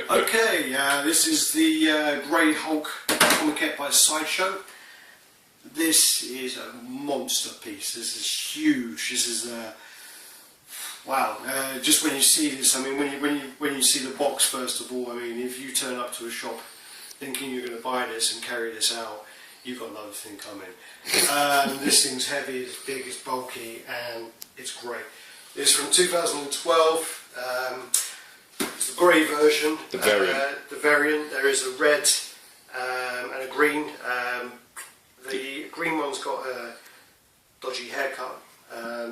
Okay, this is the Grey Hulk comic by Sideshow. This is a monster piece. This is huge. This is wow. Just when you see this, I mean, when you see the box, first of all, I mean, if you turn up to a shop thinking you're going to buy this and carry this out, you've got another thing coming. This thing's heavy, it's big, it's bulky, and it's great. It's from 2012. It's the grey version. The variant. The variant. There is a red and a green. The green one's got a dodgy haircut.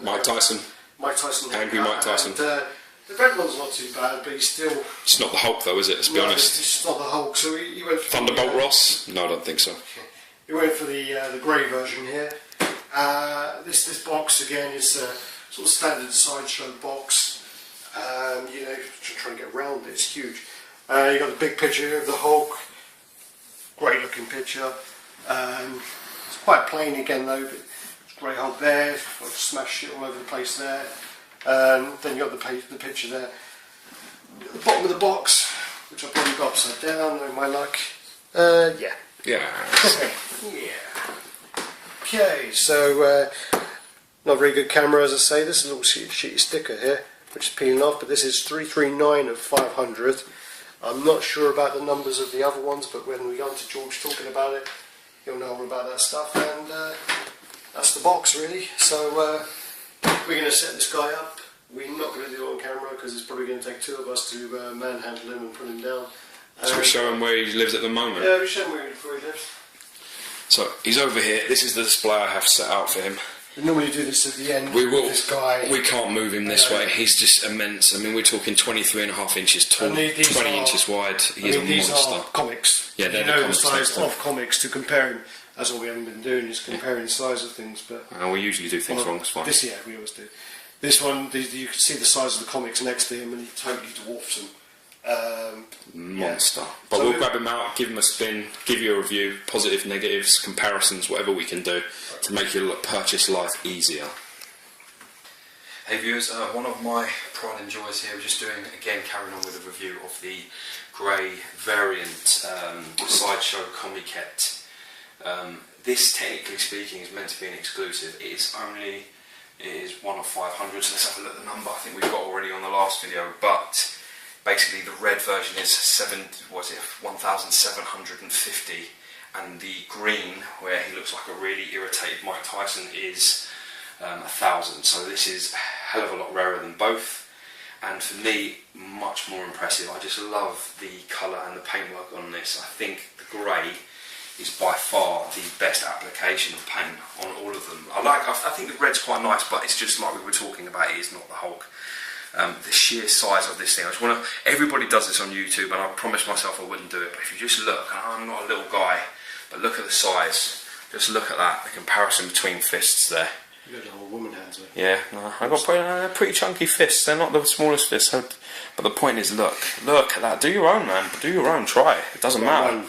Mike Tyson. Mike Tyson. Angry Mike Tyson. And, the red one's not too bad, but he's still... It's not the Hulk though, is it? Let's be honest. It's just not the Hulk. So he went for Thunderbolt Ross? No, I don't think so. He went for the grey version here. This box again is a sort of standard Sideshow box. You know, trying to get around it, it's huge. You got the big picture of the Hulk. Great looking picture. It's quite plain again though, but it's Grey Hulk there. Like smash shit all over the place there. Then you got the picture there. At the bottom of the box, which I probably got upside down, knowing my luck. Yeah. Yeah. Yeah. Okay, so not very good camera, as I say. This is a little sheet sticker here, which is peeling off, but this is 339 of 500. I'm not sure about the numbers of the other ones, but when we go on to George talking about it, he'll know all about that stuff, and that's the box really. So we're going to set this guy up. We're not going to do it on camera because it's probably going to take two of us to manhandle him and put him down. So we show him where he lives at the moment? Yeah, we show him where he lives. So he's over here. This is the display I have set out for him. We normally do this at the end. We will. This guy. We can't move him this way. He's just immense. I mean, we're talking 23.5 inches tall, 20 inches wide. He's a monster. These are comics. Yeah, they're the size of comics to compare him. That's what we haven't been doing, is comparing the size of things. But we usually do things wrong. It's fine. This, yeah, we always do. This one, you can see the size of the comics next to him, and he totally dwarfs them. Monster. Yeah. But so we'll grab him out, give him a spin, give you a review, positive, negatives, comparisons, whatever we can do to make your purchase life easier. Hey viewers, one of my pride and joys here, we're just doing, again, carrying on with a review of the grey variant Sideshow Comiket. This, technically speaking, is meant to be an exclusive. It is one of 500, so let's have a look at the number. I think we've got already on the last video, but basically the red version is 1,750, and the green, where he looks like a really irritated Mike Tyson, is 1,000. So this is a hell of a lot rarer than both, and for me, much more impressive. I just love the colour and the paintwork on this. I think the grey is by far the best application of paint on all of them. I think the red's quite nice, but it's just like we were talking about, it is not the Hulk. The sheer size of this thing, I just want to, everybody does this on YouTube, and I promised myself I wouldn't do it, but if you just look, and I'm not a little guy, but look at the size, just look at that, the comparison between fists there. You got the whole woman hands there. Yeah, no, I've got pretty chunky fists, they're not the smallest fists, but the point is, look at that, do your own, man, do your own, try it doesn't matter.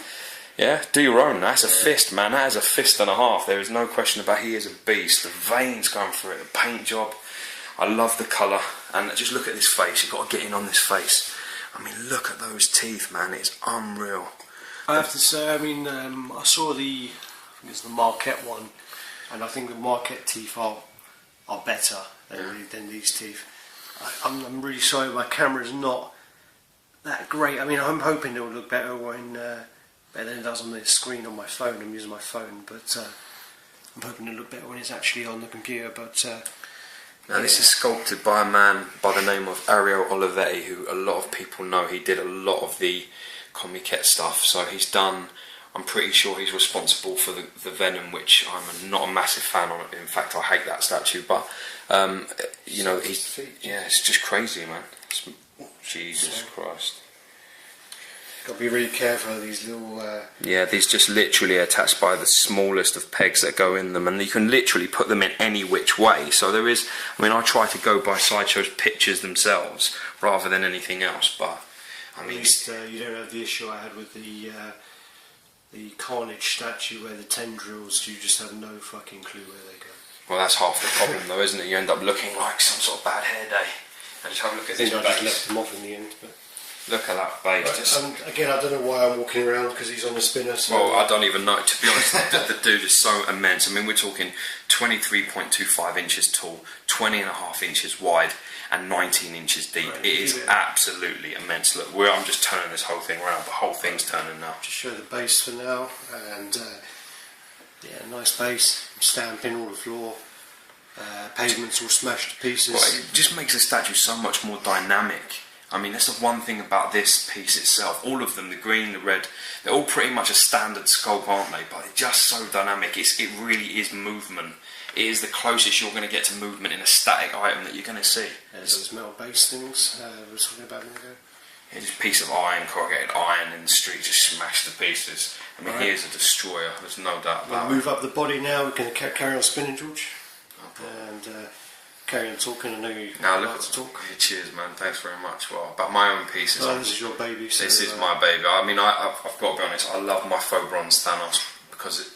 Yeah, do your own. That's a fist, man. That is a fist and a half. There is no question about it. He is a beast. The veins going through it, the paint job. I love the colour. And just look at this face. You've got to get in on this face. I mean, look at those teeth, man. It's unreal. I have to say, I mean, I saw I think it's the Marquette one, and I think the Marquette teeth are better than these teeth. I'm really sorry, my camera's not that great. I mean, I'm hoping it will look better better than it does on the screen on my phone. I'm using my phone, but I'm hoping it'll look better when it's actually on the computer. But now this is sculpted by a man by the name of Ariel Olivetti, who a lot of people know. He did a lot of the Comiket stuff, so he's done. I'm pretty sure he's responsible for the Venom, which I'm not a massive fan of. In fact, I hate that statue. But you know, it's just crazy, man. Jesus Christ. Got to be really careful of these little... Yeah, these just literally attached by the smallest of pegs that go in them, and you can literally put them in any which way. So there is... I mean, I try to go by Sideshow's pictures themselves rather than anything else, but... I mean... At least you don't have the issue I had with the the Carnage statue where the tendrils, you just have no fucking clue where they go. Well, that's half the problem though, isn't it? You end up looking like some sort of bad hair day. And just have a look at this I base. just left them off in the end. But. Look at that base. Right, Just... again, I don't know why I'm walking around because he's on the spinner. So well, I don't even know. To be honest, the dude is so immense. I mean, we're talking 23.25 inches tall, 20.5 inches wide, and 19 inches deep. Right, it is absolutely immense. Look, I'm just turning this whole thing around. The whole thing's turning now. Just show the base for now, and yeah, nice base. Stamping all the floor. Pavements all smashed to pieces. Well, it just makes the statue so much more dynamic. I mean, that's the one thing about this piece itself. All of them, the green, the red, they're all pretty much a standard sculpt, aren't they? But they're just so dynamic. It really is movement. It is the closest you're going to get to movement in a static item that you're going to see. There's those metal base things we were talking about a minute ago. Yeah, just a piece of iron, corrugated iron in the street, just smashed to pieces. I mean, he is a destroyer. There's no doubt about it. We'll move up the body now. We're going to carry on spinning, George. And carry on talking. I know you like to talk. Yeah, cheers, man. Thanks very much. Well, about my own pieces. Oh, this is your baby. So this is my baby. I mean, I've got to be honest. I love my faux bronze Thanos because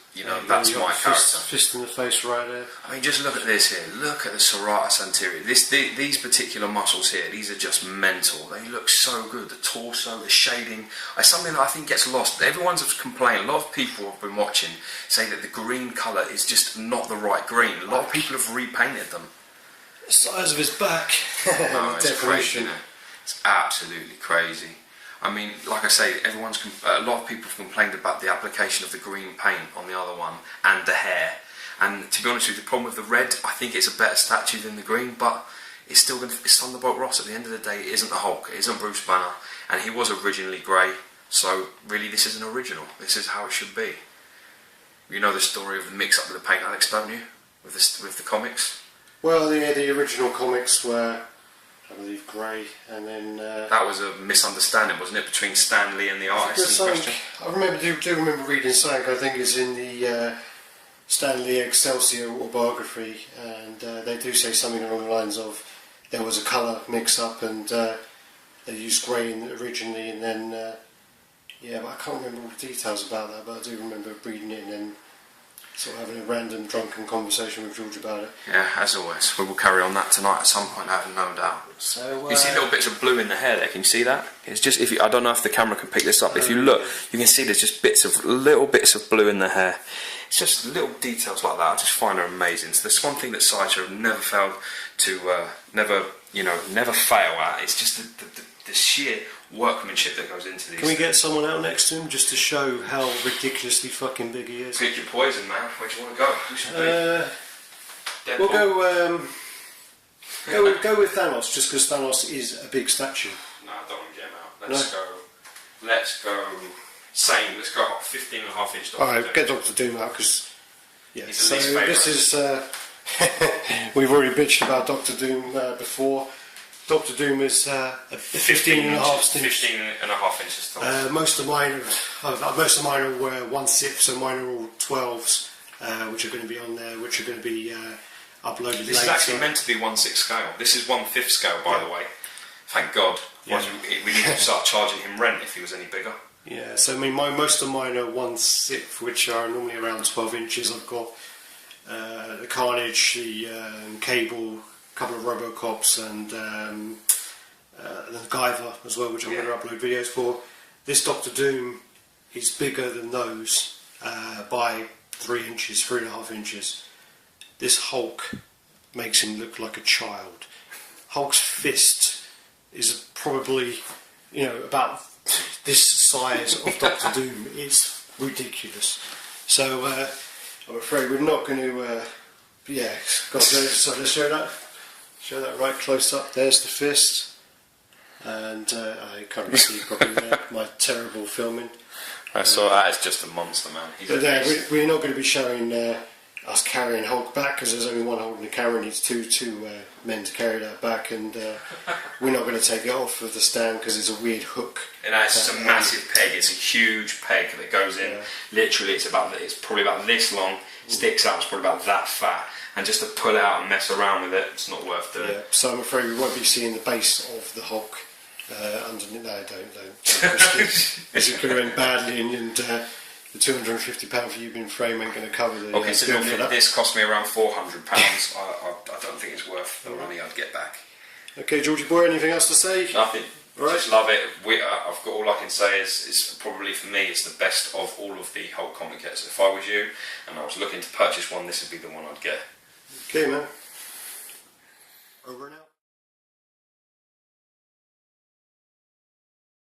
that's my character. Fist in the face right there. I mean, just look at this here. Look at the serratus anterior. These particular muscles here. These are just mental. They look so good. The torso, the shading. It's something that I think gets lost. Everyone's complaining. A lot of people have been watching say that the green colour is just not the right green. A lot of people have repainted them. The size of his back. No, it's crazy. It's absolutely crazy. I mean, like I say, a lot of people have complained about the application of the green paint on the other one and the hair. And to be honest with you, the problem with the red, I think it's a better statue than the green, but it's still it's Thunderbolt Ross. At the end of the day, it isn't the Hulk, it isn't Bruce Banner, and he was originally grey. So really, this is an original. This is how it should be. You know the story of the mix-up with the paint, Alex, don't you? With the comics. Well, the original comics were, I believe, grey, and then... that was a misunderstanding, wasn't it, between Stan Lee and the artist in question? I do remember reading something, I think it's in the Stan Lee Excelsior autobiography, and they do say something along the lines of there was a colour mix-up, and they used grey originally, and then... yeah, but I can't remember all the details about that, but I do remember reading it and then sort of having a random drunken conversation with George about it. Yeah, as always. We will carry on that tonight at some point, I have no doubt. So, you see little bits of blue in the hair there, can you see that? It's just, I don't know if the camera can pick this up, if you look, you can see there's just little bits of blue in the hair. It's just little details like that, I just find her amazing. So there's one thing that Sideshow have never failed to, never fail at, it's just the sheer workmanship that goes into these. Can we get someone out next to him just to show how ridiculously fucking big he is? Pick your poison, man. Where do you want to go? We'll go with Thanos, just because Thanos is a big statue. No, I don't want to get him out. Let's go. Same. Let's go 15.5 inch. Alright, get Dr. Doom out because so this is we've already bitched about Dr. Doom before. Dr. Doom is a 15.5 inches tall. Most of mine were 1/6, so mine are all 12s, which are going to be on there, which are going to be uploaded later. This is actually meant to be 1/6 scale. This is 1/5 scale, by the way. Thank God. Yeah. We need to start charging him rent if he was any bigger. Yeah, so I mean, most of mine are 1/6, which are normally around 12 inches. I've got the Carnage, the Cable, couple of Robocops, and the Guyver as well, which I'm going to upload videos for. This Doctor Doom is bigger than those by 3.5 inches. This Hulk makes him look like a child. Hulk's fist is probably, about this size of Doctor Doom. It's ridiculous. So I'm afraid we're not going to. So let's show that. Show that right close up. There's the fist, and I can't see probably my terrible filming. I saw that. It's just a monster, man. We're not going to be showing us carrying Hulk back because there's only one holding the camera. It needs two men to carry that back, and we're not going to take it off of the stand because it's a weird hook. It's a massive peg. It's a huge peg that goes in. Yeah. Literally, it's probably about this long. Sticks out. It's probably about that fat. And just to pull it out and mess around with it, it's not worth doing. Yeah, so I'm afraid we won't be seeing the base of the Hulk underneath. No, don't. This is going to end badly, and the £250 for you being framed ain't going to cover the. Well, considering bill for that. this cost me around £400, I don't think it's worth the money I'd get back. Okay, Georgie boy, anything else to say? Nothing. Right. Just love it. I've got all I can say is it's probably for me it's the best of all of the Hulk comic kits. If I was you and I was looking to purchase one, this would be the one I'd get. Okay, man. Over and out.